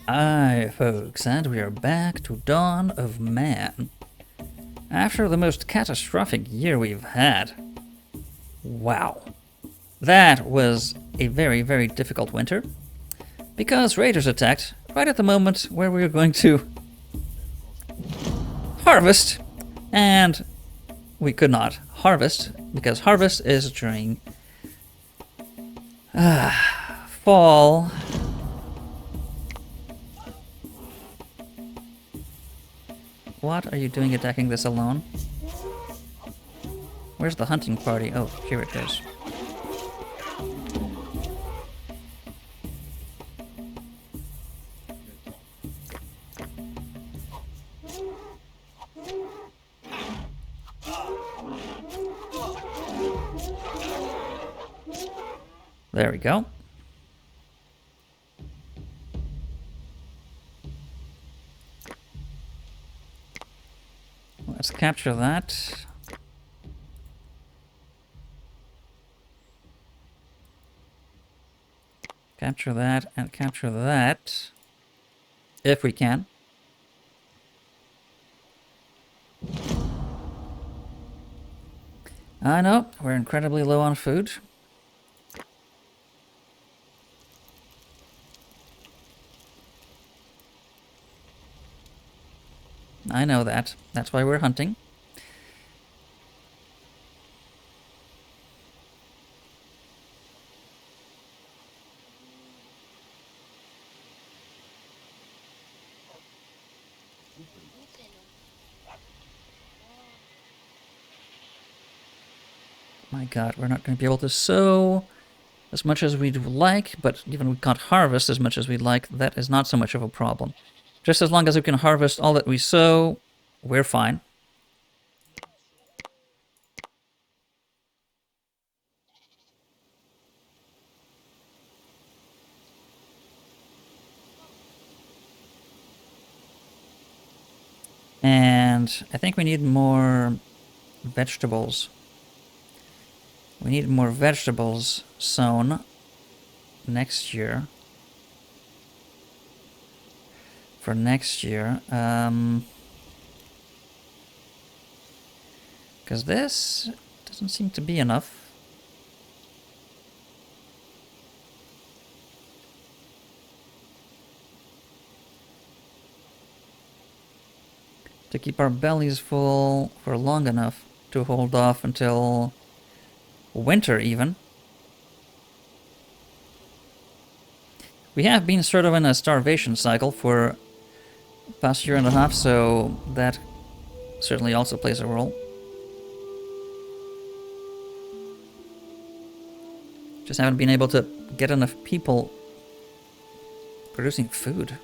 Aye, folks, and we are back to Dawn of Man. After the most catastrophic year we've had. Wow. That was a very, very difficult winter. Because raiders attacked right at the moment where we were going to harvest. And we could not harvest, because harvest is during fall. What are you doing attacking this alone? Where's the hunting party? Oh, here it is. There we go. Let's capture that. Capture that and capture that. If we can. I know, we're incredibly low on food. I know that. That's why we're hunting. My god, we're not going to be able to sow as much as we'd like, but even we can't harvest as much as we'd like, that is not so much of a problem. Just as long as we can harvest all that we sow, we're fine. And I think we need more vegetables. We need more vegetables sown next year. For next year. Because this doesn't seem to be enough. To keep our bellies full for long enough to hold off until winter even. We have been sort of in a starvation cycle for the past year and a half, so that certainly also plays a role. Just haven't been able to get enough people producing food.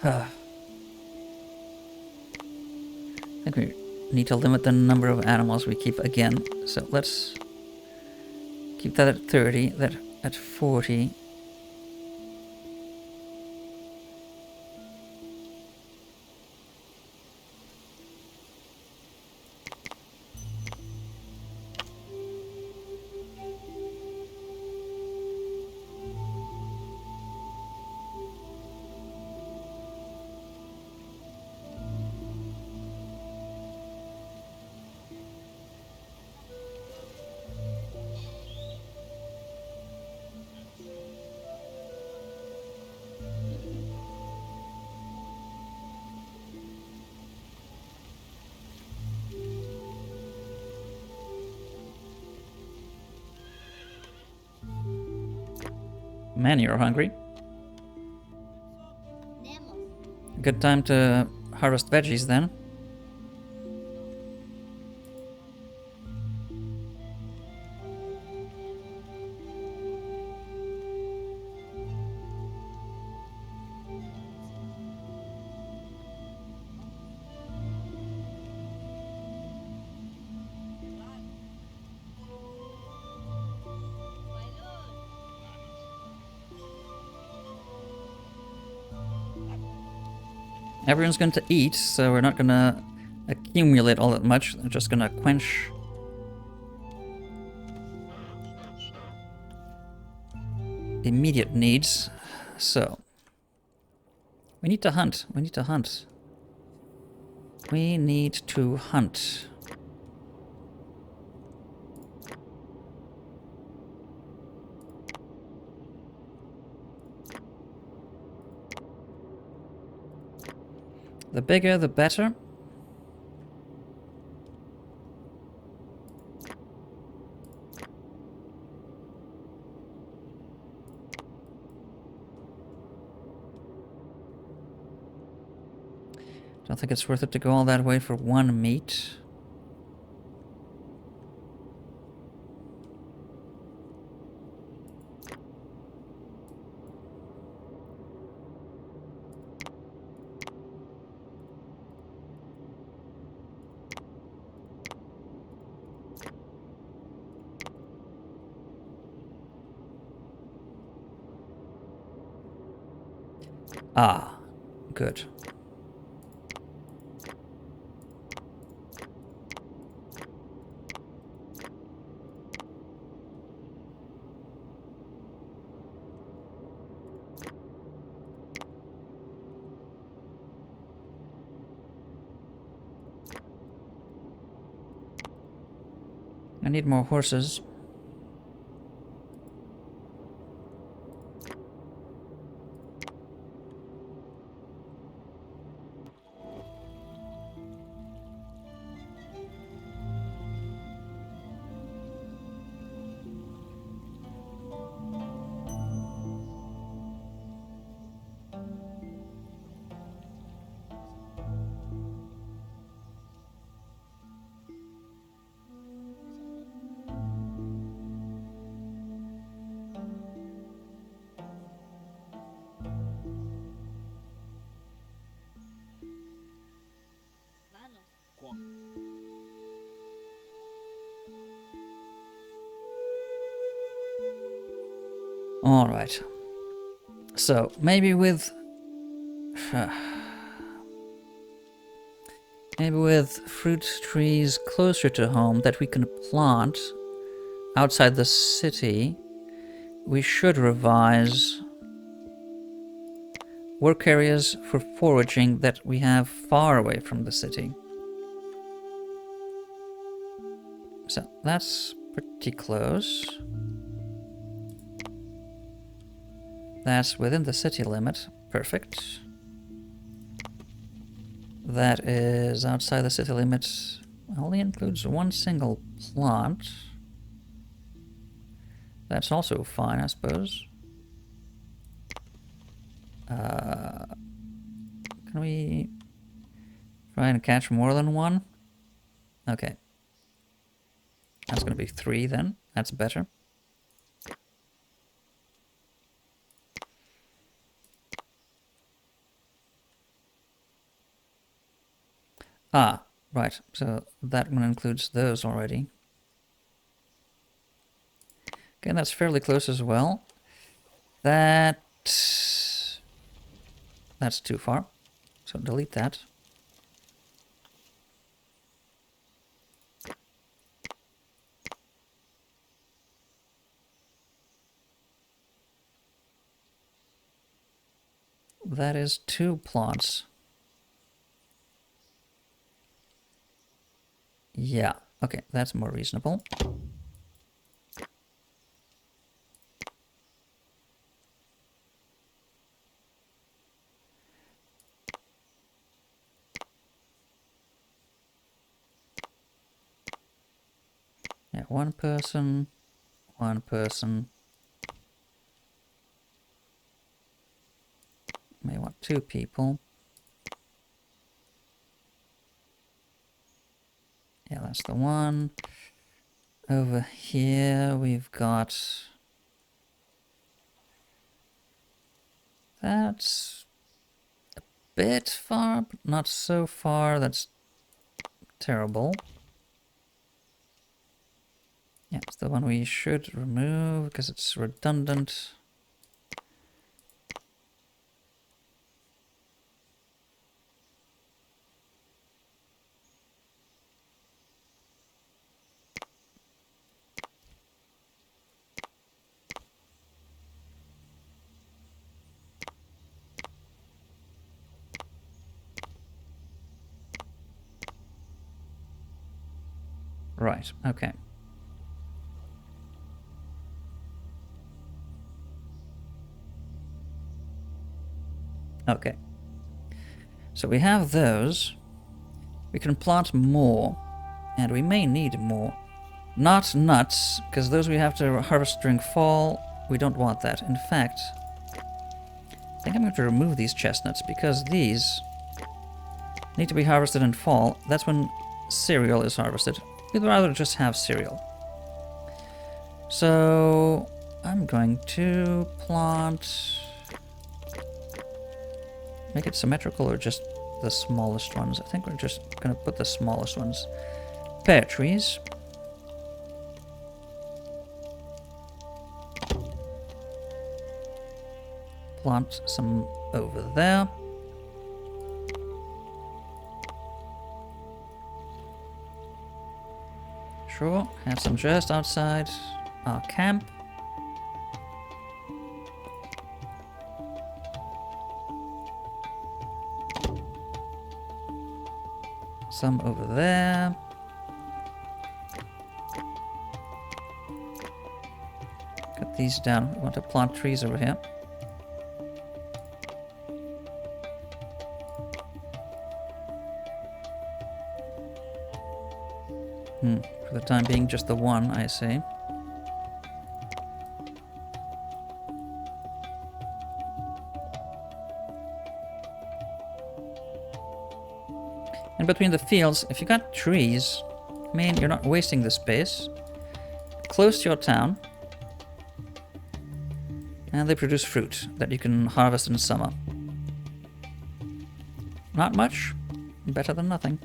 I think we need to limit the number of animals we keep again. So let's keep that at 30, that at 40. Man, you're hungry. Good time to harvest veggies then. Everyone's going to eat, so we're not going to accumulate all that much. They're just gonna quench immediate needs. So we need to hunt. We need to hunt. We need to hunt. The bigger, the better. Don't think it's worth it to go all that way for one meat. Ah, good. I need more horses. Alright. So, maybe with... maybe with fruit trees closer to home that we can plant outside the city, we should revise work areas for foraging that we have far away from the city. So, that's pretty close. That's within the city limit. Perfect. That is outside the city limit. Only includes one single plant. That's also fine, I suppose. Can we try and catch more than one? Okay. That's gonna be 3 then. That's better. Ah, right. So that one includes those already. Okay, that's fairly close as well. That's too far. So delete that. That is 2 plants. Yeah, okay, that's more reasonable. Yeah, one person. May want 2 people. Yeah, that's the one. Over here we've got... That's a bit far, but not so far. That's terrible. Yeah, it's the one we should remove because it's redundant. Right, okay. Okay. So we have those. We can plant more, and we may need more. Not nuts, because those we have to harvest during fall. We don't want that. In fact, I think I'm going to remove these chestnuts, because these need to be harvested in fall. That's when cereal is harvested. We'd rather just have cereal. So I'm going to plant... Make it symmetrical or just the smallest ones? I think we're just going to put the smallest ones. Pear trees. Plant some over there. Sure, have some just outside our camp. Some over there. Cut these down. We want to plant trees over here. For the time being, just the one, I see. In between the fields, if you got trees, I mean, you're not wasting the space. Close to your town. And they produce fruit that you can harvest in summer. Not much, better than nothing.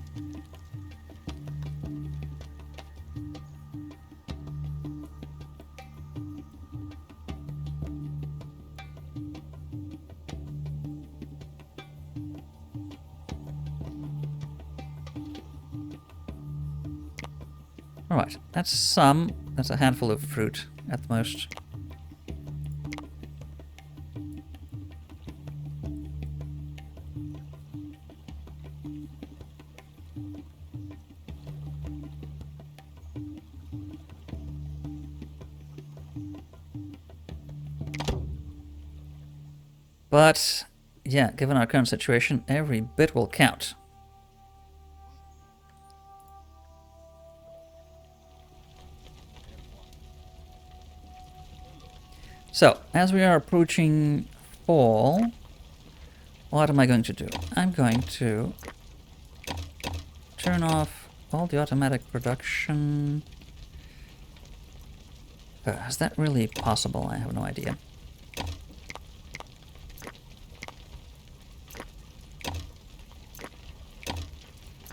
Alright, that's a handful of fruit at the most. But, yeah, given our current situation, every bit will count. So, as we are approaching fall, what am I going to do? I'm going to turn off all the automatic production. Is that really possible? I have no idea.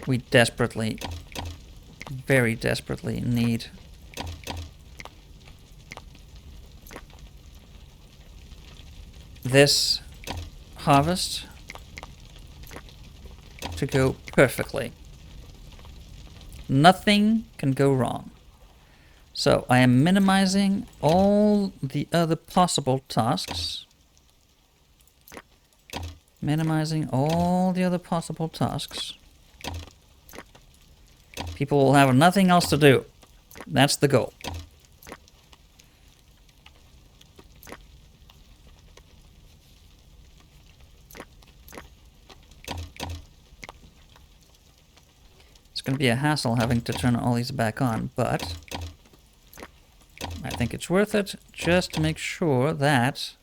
We desperately, very desperately need this harvest to go perfectly. Nothing can go wrong. So I am minimizing all the other possible tasks. Minimizing all the other possible tasks. People will have nothing else to do. That's the goal. It's going to be a hassle having to turn all these back on, but I think it's worth it just to make sure that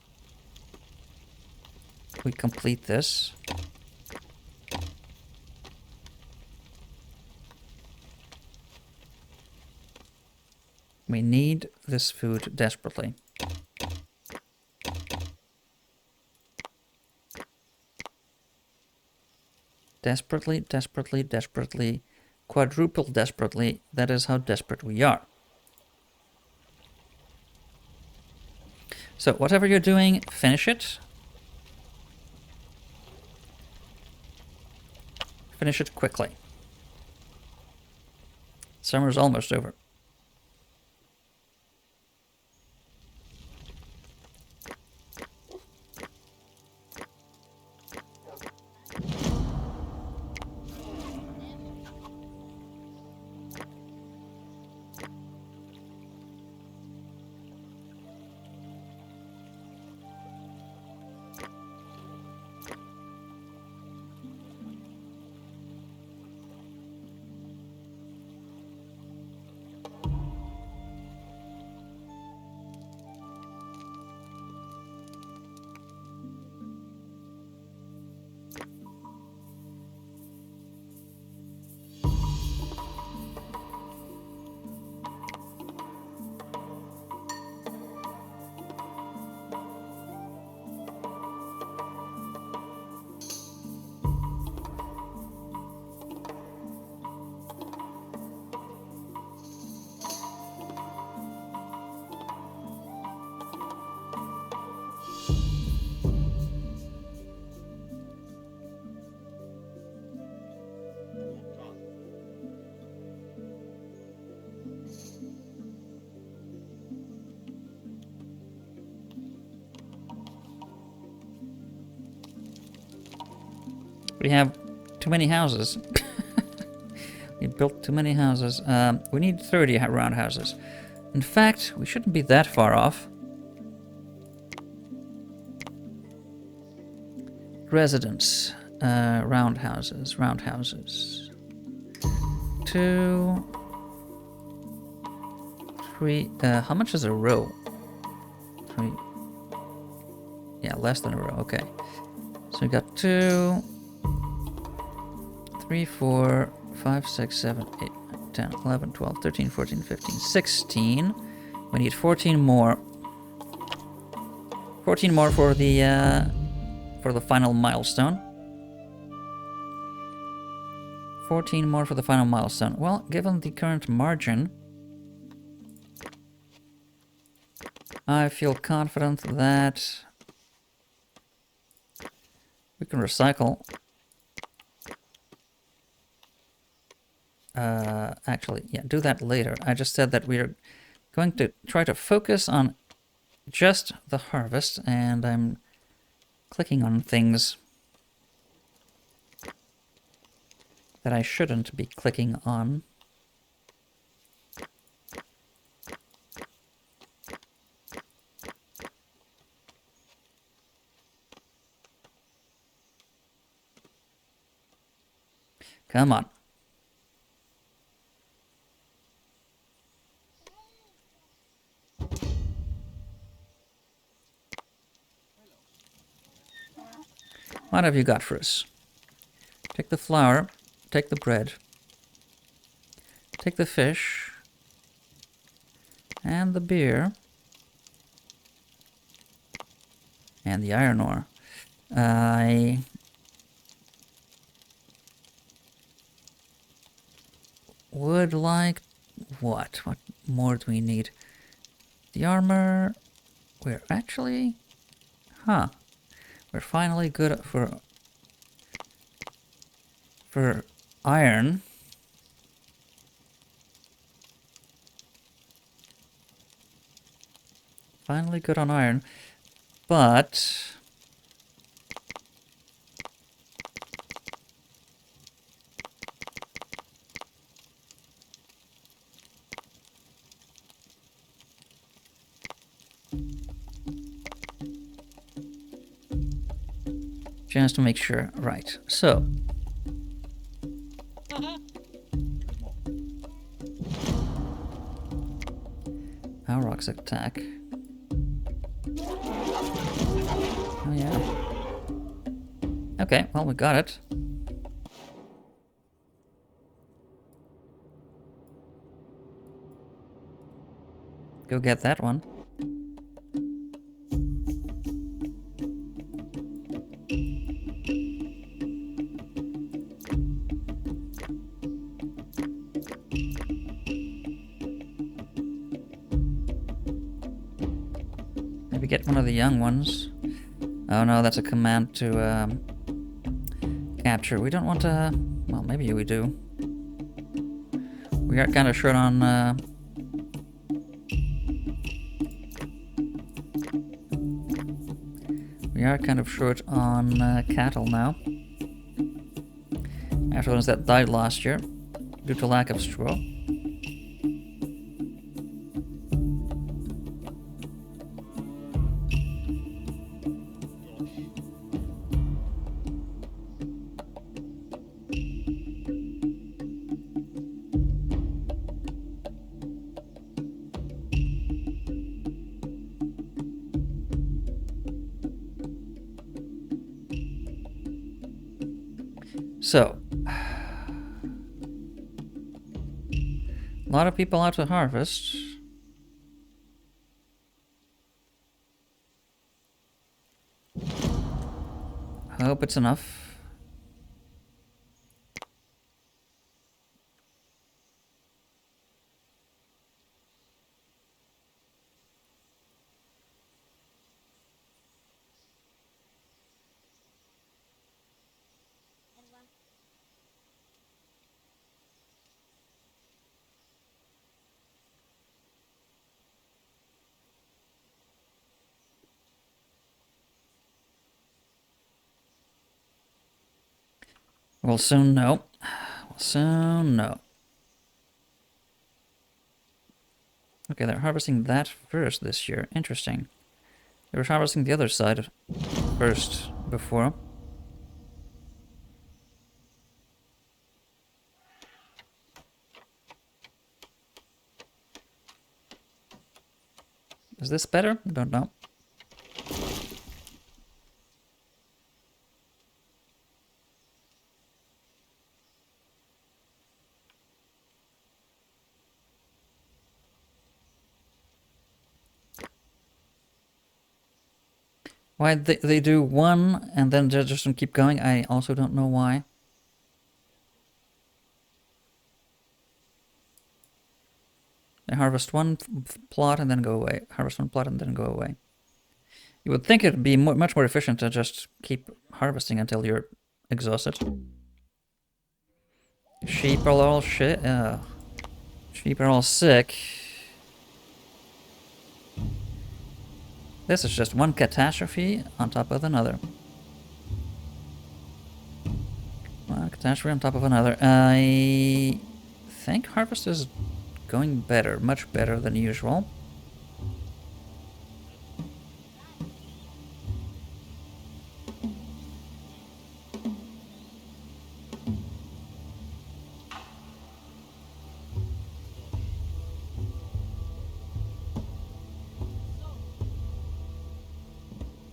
we complete this. We need this food desperately. Desperately, desperately, desperately, quadruple desperately. That is how desperate we are. So whatever you're doing, finish it. Finish it quickly. Summer's almost over. We have too many houses. We built too many houses. We need 30 roundhouses. In fact, we shouldn't be that far off. Residents. Roundhouses. 2, 3. How much is a row? 3. Yeah, less than a row. Okay. So we got 2, 3, 4, 5, 6, 7, 8, 9, 10, 11, 12, 13, 14, 15, 16. We need 14 more. 14 more for the final milestone. 14 more for the final milestone. Well, given the current margin, I feel confident that we can recycle. Actually, yeah, do that later. I just said that we are going to try to focus on just the harvest, and I'm clicking on things that I shouldn't be clicking on. Come on. What have you got for us? Take the flour, take the bread, take the fish, and the beer, and the iron ore. I would like... What? What more do we need? The armor... We're actually... Huh. We're finally good for iron. Finally good on iron. But... just to make sure. Right. So... Our rocks attack. Oh yeah. Okay, well we got it. Go get that one. Maybe get one of the young ones. Oh no, that's a command to capture. We don't want to... Well, maybe we do. We are kind of short on... We are kind of short on cattle now. After the ones that died last year due to lack of straw. So, a lot of people out to harvest. I hope it's enough. We'll soon know. We'll soon know. Okay, they're harvesting that first this year. Interesting. They were harvesting the other side first before. Is this better? I don't know. Why they do one and then just don't keep going, I also don't know why. They harvest one plot and then go away. Harvest one plot and then go away. You would think it'd be much more efficient to just keep harvesting until you're exhausted. Sheep are all shit. Sheep are all sick. This is just one catastrophe on top of another. One catastrophe on top of another. I think harvest is going better, much better than usual.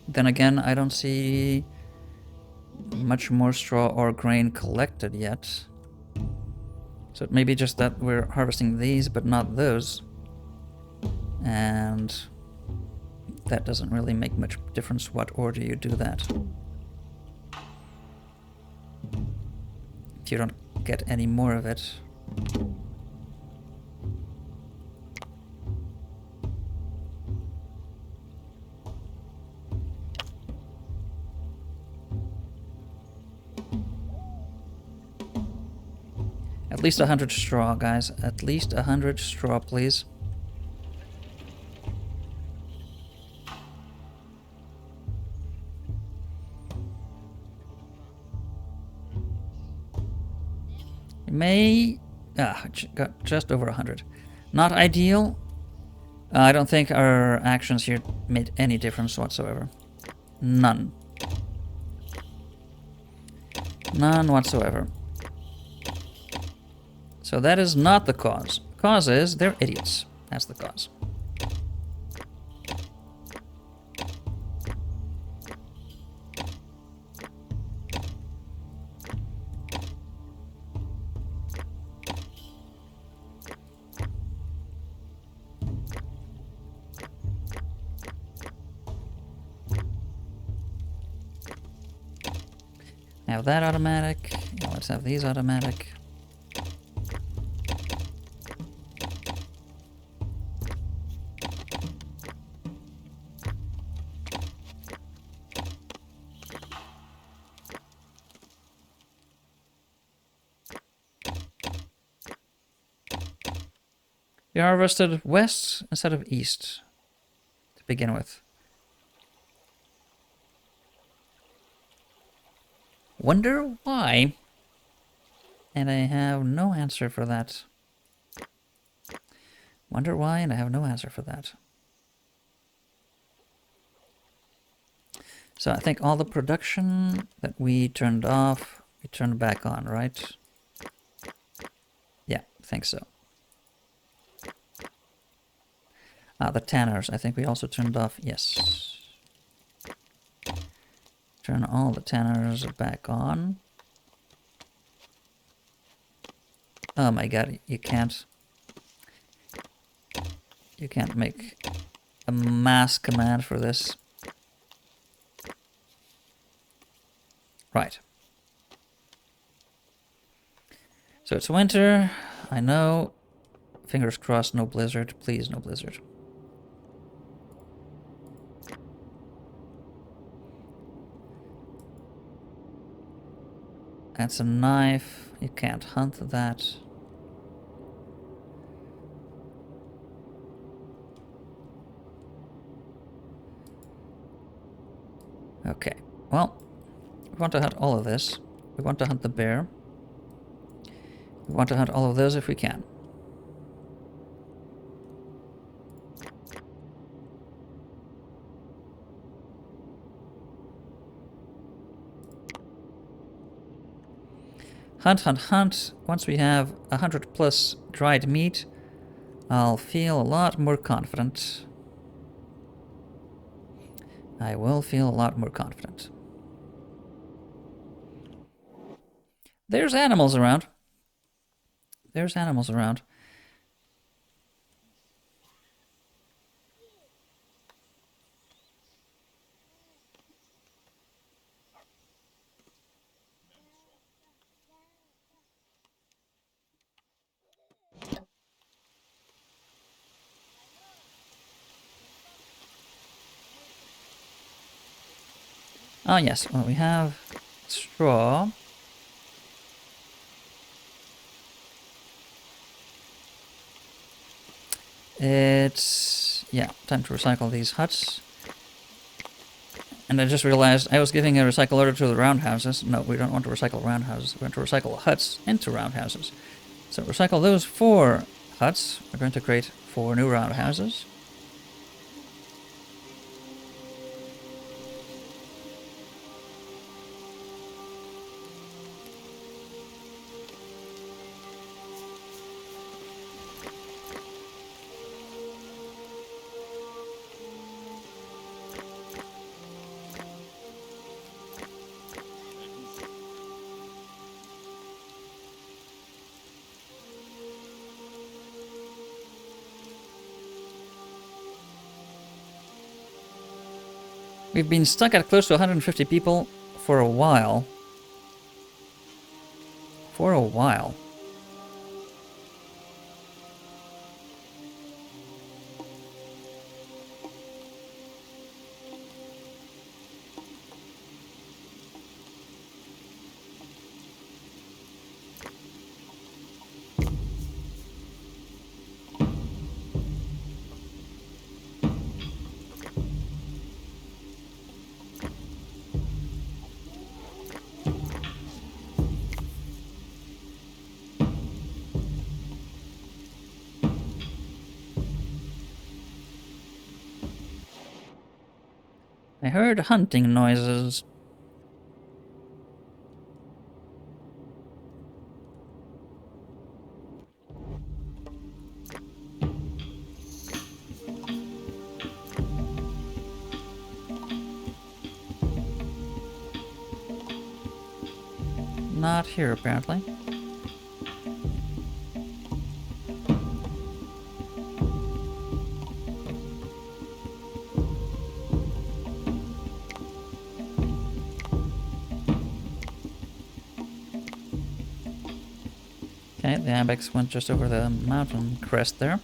Then again, I don't see much more straw or grain collected yet. So it may be just that we're harvesting these, but not those. And that doesn't really make much difference what order you do that. If you don't get any more of it. At least 100 straw, guys. At least 100 straw, please. You may... got just over 100. Not ideal. I don't think our actions here made any difference whatsoever. None. None whatsoever. So that is not the cause. The cause is they're idiots. That's the cause. Have that automatic. Now let's have these automatic. We harvested west instead of east to begin with. Wonder why? And I have no answer for that. Wonder why, and I have no answer for that. So I think all the production that we turned off, we turned back on, right? Yeah, I think so. The tanners, I think we also turned off, yes. Turn all the tanners back on. Oh my god, you can't make a mass command for this. Right. So it's winter, I know. Fingers crossed, no blizzard. Please, no blizzard. That's a knife. You can't hunt that. Okay, well, we want to hunt all of this. We want to hunt the bear. We want to hunt all of those if we can. Hunt, hunt, hunt. Once we have 100 plus dried meat, I'll feel a lot more confident. I will feel a lot more confident. There's animals around. There's animals around. Oh yes, well we have straw. It's... yeah, time to recycle these huts. And I just realized I was giving a recycle order to the roundhouses. No, we don't want to recycle roundhouses. We want to recycle huts into roundhouses. So recycle those 4 huts. We're going to create 4 new roundhouses. We've been stuck at close to 150 people for a while. For a while. I heard hunting noises. Not here, apparently. Okay, the ibex went just over the mountain crest there.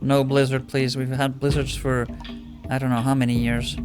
No blizzard, please. We've had blizzards for I don't know how many years.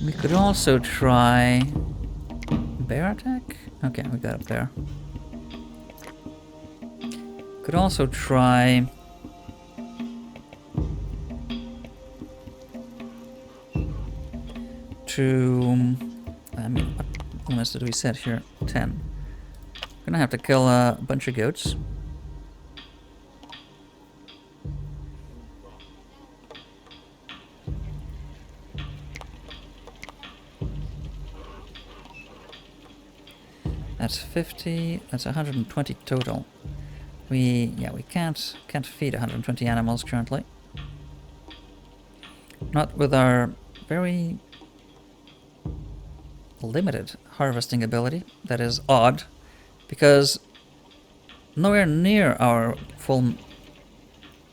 We could also try... bear attack? Okay, we got a bear. Could also try... to... I mean, what limits did we set here? 10. Gonna have to kill a bunch of goats. That's 50. That's 120 total. We can't feed 120 animals currently. Not with our very limited harvesting ability. That is odd, because nowhere near our full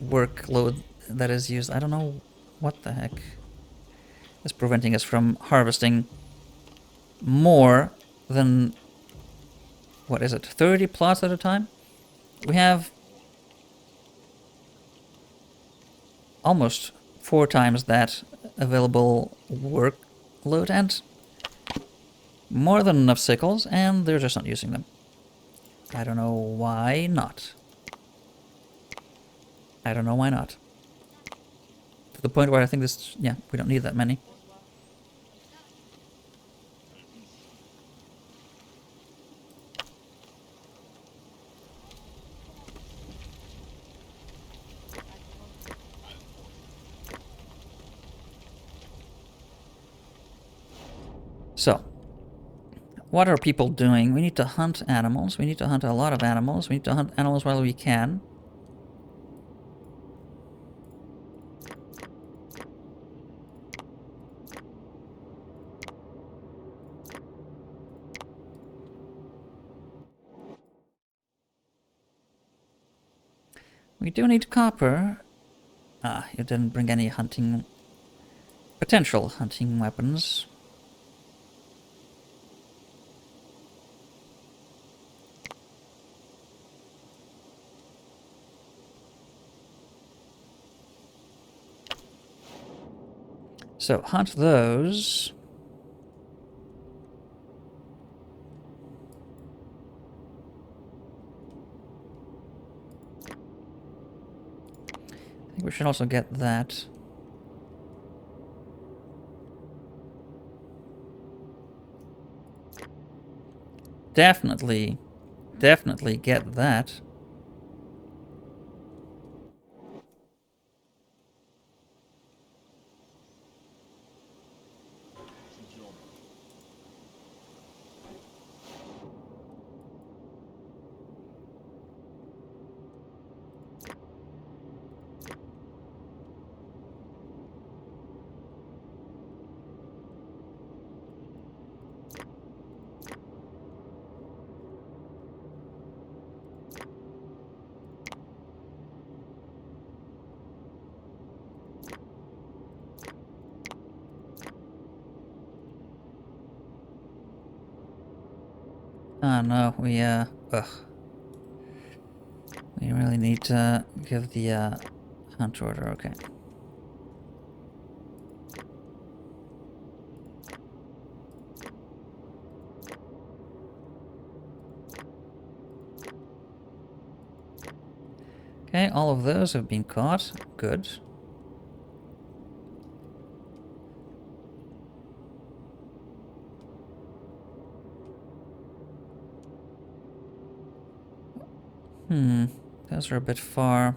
workload that is used. I don't know what the heck is preventing us from harvesting more than, what is it, 30 plots at a time? We have almost 4 times that available workload and more than enough sickles, and they're just not using them. I don't know why not. I don't know why not. To the point where I think this, yeah, we don't need that many. So, what are people doing? We need to hunt animals. We need to hunt a lot of animals. We need to hunt animals while we can. We do need copper. Ah, you didn't bring any hunting... potential hunting weapons. So, hunt those. I think we should also get that. Definitely get that. Ah, no, we, ugh. We really need to give the, hunt order, okay. Okay, all of those have been caught. Good. Those are a bit far.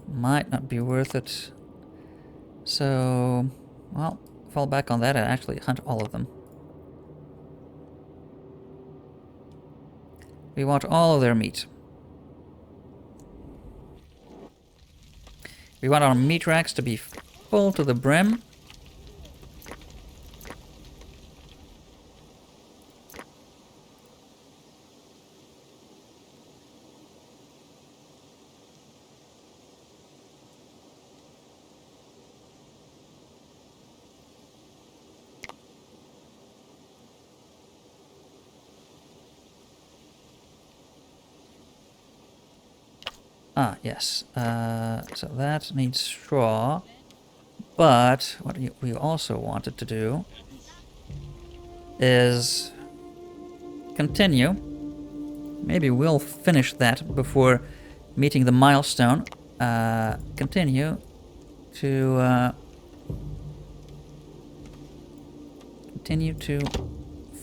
Might not be worth it. So, well, fall back on that and actually hunt all of them. We want all of their meat. We want our meat racks to be full to the brim. Ah, yes. So that needs straw. But what we also wanted to do is continue. Maybe we'll finish that before meeting the milestone. Continue to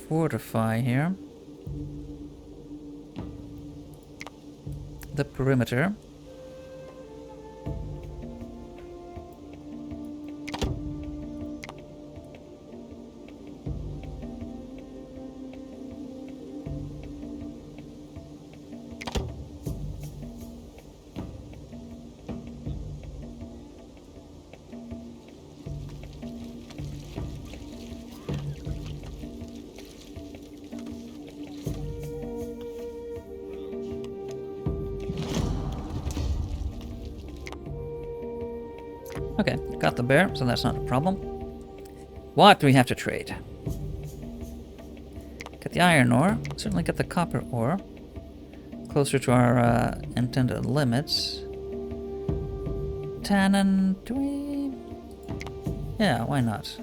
fortify here the perimeter. Okay, got the bear, so that's not a problem. What do we have to trade? Get the iron ore, certainly get the copper ore. Closer to our intended limits. Tannin, do we? Yeah, why not?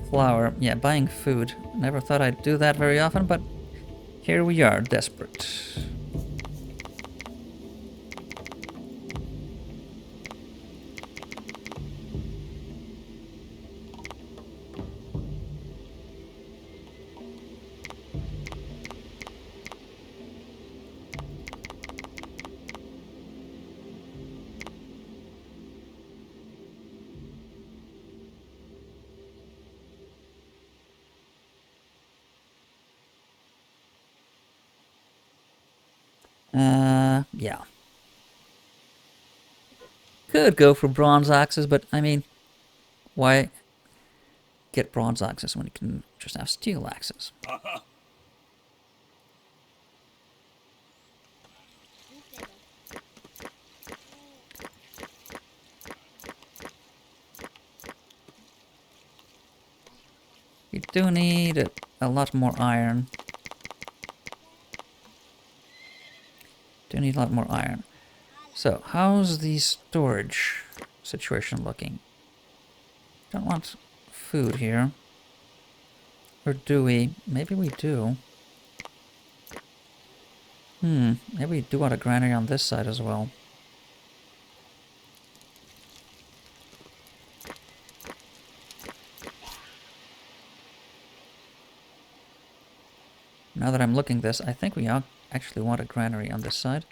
Flour, yeah, buying food. Never thought I'd do that very often, but here we are, desperate. Yeah. Could go for bronze axes, but I mean, why get bronze axes when you can just have steel axes? You do need a lot more iron. Do need a lot more iron. So, how's the storage situation looking? Don't want food here. Or do we? Maybe we do. Maybe we do want a granary on this side as well. Now that I'm looking this, I think we actually want a granary on this side.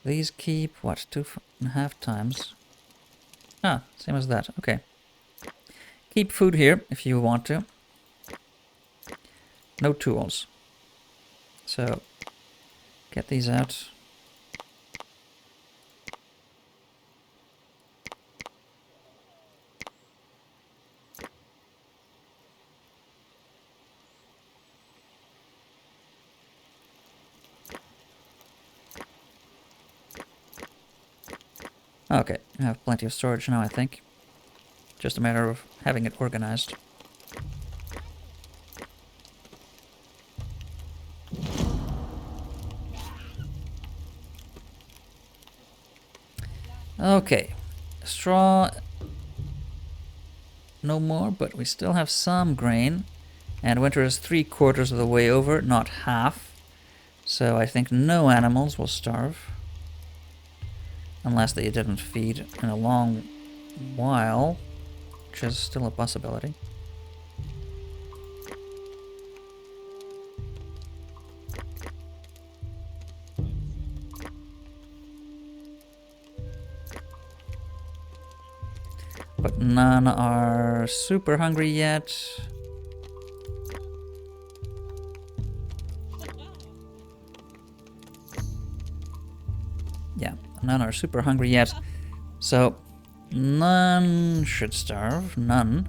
These keep, what, 2.5 times? Ah, same as that, okay. Keep food here if you want to. No tools. So, get these out. Okay, I have plenty of storage now, I think. Just a matter of having it organized. Okay, straw, no more, but we still have some grain. And winter is 3/4 of the way over, not half. So I think no animals will starve. Unless they didn't feed in a long while, which is still a possibility. But none are super hungry yet. Yeah, none are super hungry yet. So, none should starve. None.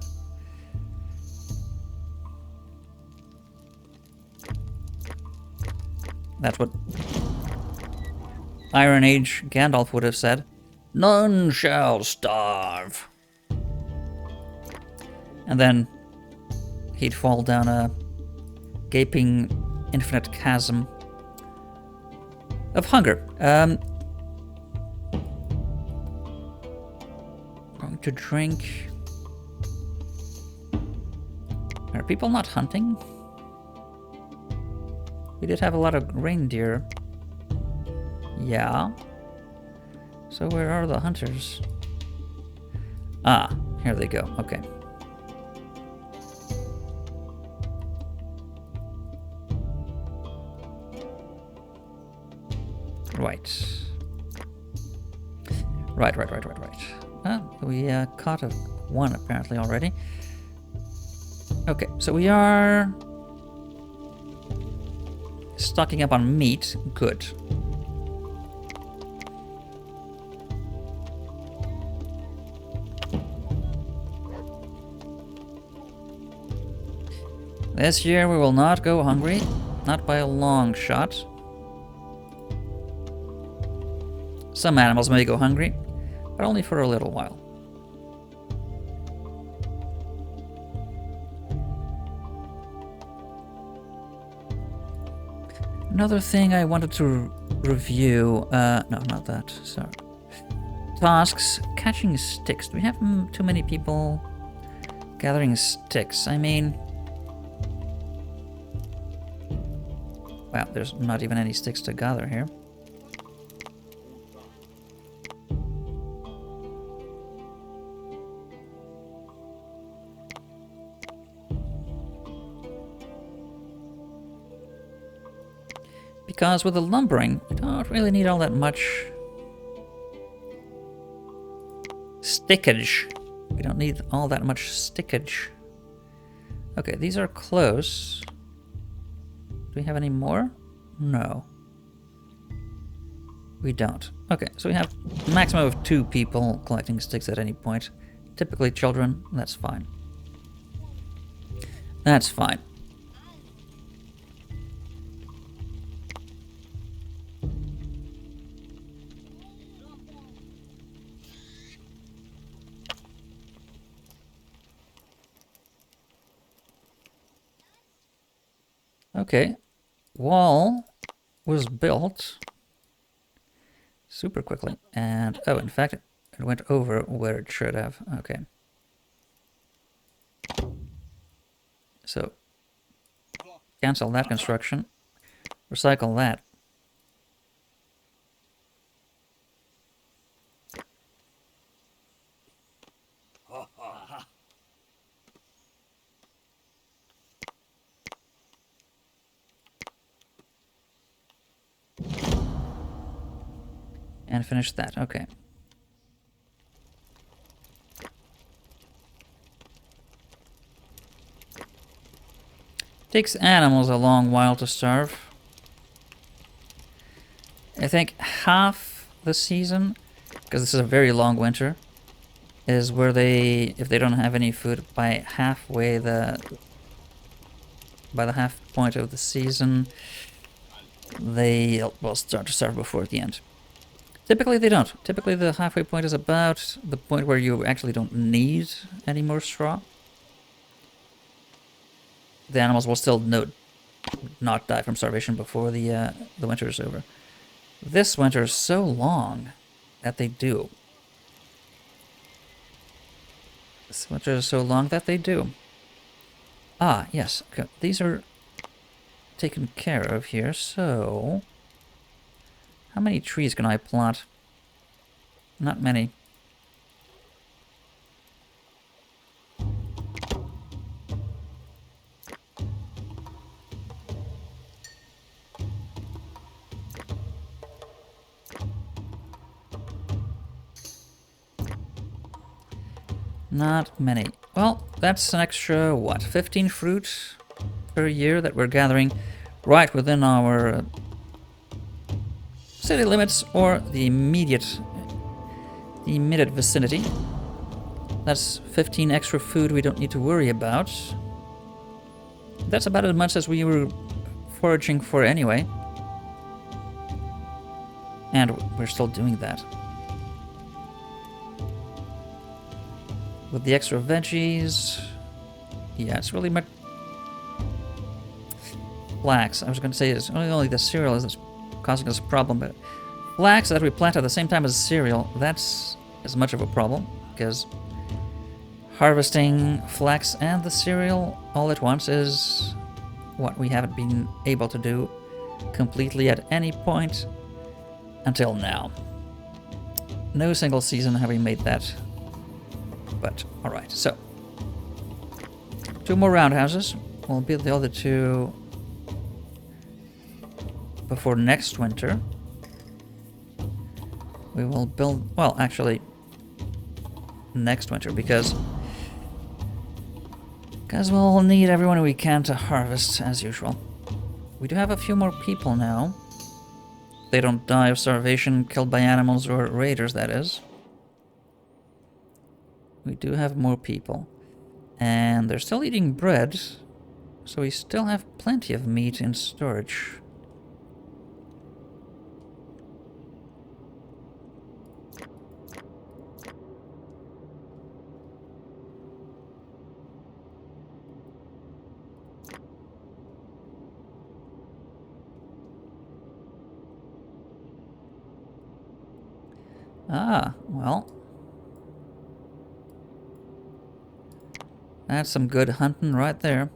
That's what Iron Age Gandalf would have said. None shall starve. And then he'd fall down a gaping infinite chasm of hunger. to drink. Are people not hunting? We did have a lot of reindeer. Yeah. So where are the hunters? Ah, here they go. Okay. Right. Right. Ah, we caught one apparently already. Okay, so we are stocking up on meat. Good. This year we will not go hungry, not by a long shot. Some animals may go hungry, but only for a little while. Another thing I wanted to review, no, not that, sorry. Tasks, catching sticks. Do we have too many people gathering sticks? I mean, wow, there's not even any sticks to gather here. Because with the lumbering, we don't really need all that much stickage. We don't need all that much stickage. Okay, these are close. Do we have any more? No. We don't. Okay, so we have a maximum of 2 people collecting sticks at any point. Typically children, that's fine. That's fine. Okay, wall was built super quickly, and oh, in fact, it went over where it should have. Okay. So, cancel that construction, recycle that. And finish that, okay. Takes animals a long while to starve. I think half the season, because this is a very long winter, is where they, if they don't have any food by halfway by the half point of the season, they will start to starve before the end. Typically they don't. Typically the halfway point is about the point where you actually don't need any more straw. The animals will still not die from starvation before the winter is over. This winter is so long that they do. This winter is so long that they do. Ah, yes. Okay. These are taken care of here, so... How many trees can I plant? Not many. Not many. Well, that's an extra, what, 15 fruit per year that we're gathering right within our city limits or the immediate vicinity. That's 15 extra food we don't need to worry about. That's about as much as we were foraging for anyway. And we're still doing that. With the extra veggies... Yeah, it's really much... Flax. I was going to say it's only the cereal is causing us a problem, but flax that we plant at the same time as cereal, that's as much of a problem, because harvesting flax and the cereal all at once is what we haven't been able to do completely at any point until now. No single season have we made that. But, alright, so. 2 more roundhouses. We'll build the other 2 before next winter. We will build, well, actually, next winter, because we'll need everyone we can to harvest, as usual. We do have a few more people now. They don't die of starvation, killed by animals or raiders, that is. We do have more people. And they're still eating bread, so we still have plenty of meat in storage. Ah, well. That's some good hunting right there.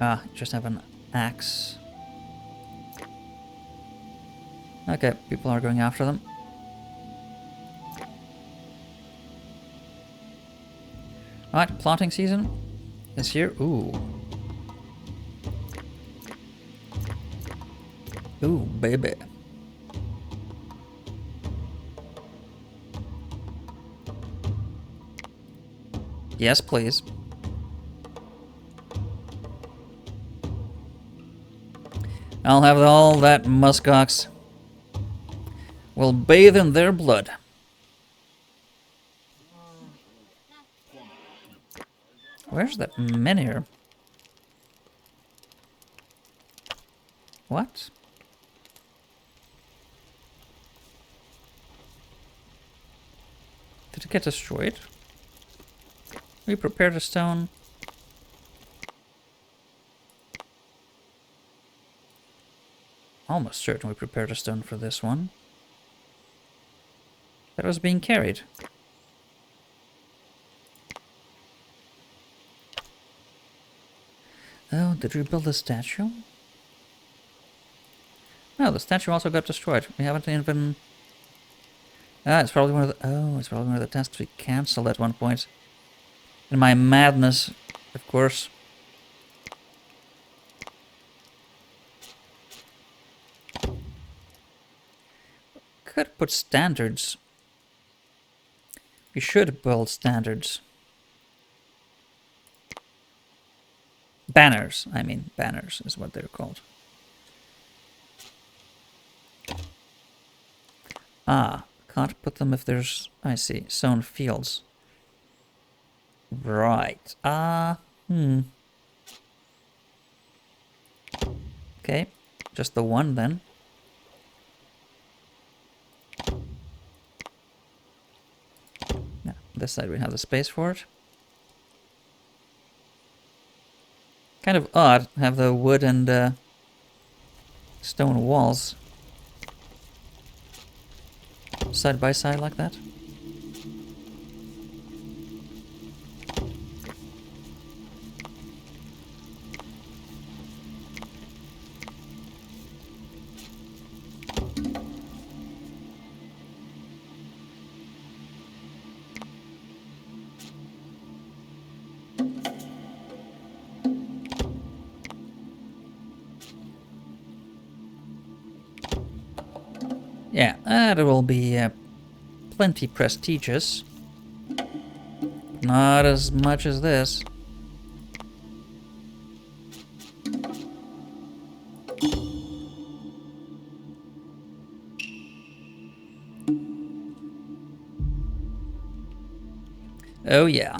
Ah, just have an axe. Okay, people are going after them. Alright, planting season is here. Ooh. Ooh, baby. Yes, please. I'll have all that muskox. Will bathe in their blood. Where's that menhir? What? Did it get destroyed? We prepared a stone. Almost certain we prepared a stone for this one. That was being carried. Oh, did we build a statue? No, the statue also got destroyed. We haven't even... Ah, it's probably one of the... Oh, it's probably one of the tasks we cancelled at one point. In my madness, of course. Could put standards. We should build standards. Banners, I mean. Banners is what they're called. Ah, can't put them if there's... I see, sown fields. Right. Okay, just the one then. Yeah, this side we have the space for it. Kind of odd to have the wood and stone walls side by side like that. Yeah, that will be plenty prestigious. Not as much as this. Oh yeah.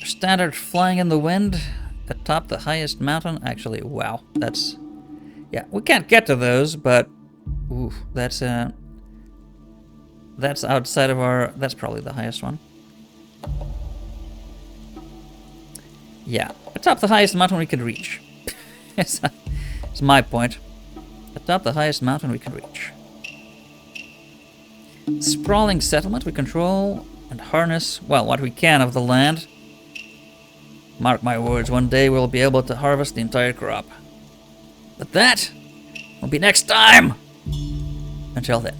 Standard flying in the wind atop the highest mountain. Actually, wow, that's... Yeah, we can't get to those, but... Ooh, that's outside of our... That's probably the highest one. Yeah, atop the highest mountain we could reach. It's my point. Atop the highest mountain we can reach. Sprawling settlement, we control and harness, well, what we can of the land. Mark my words, one day we'll be able to harvest the entire crop. But that will be next time! Until then.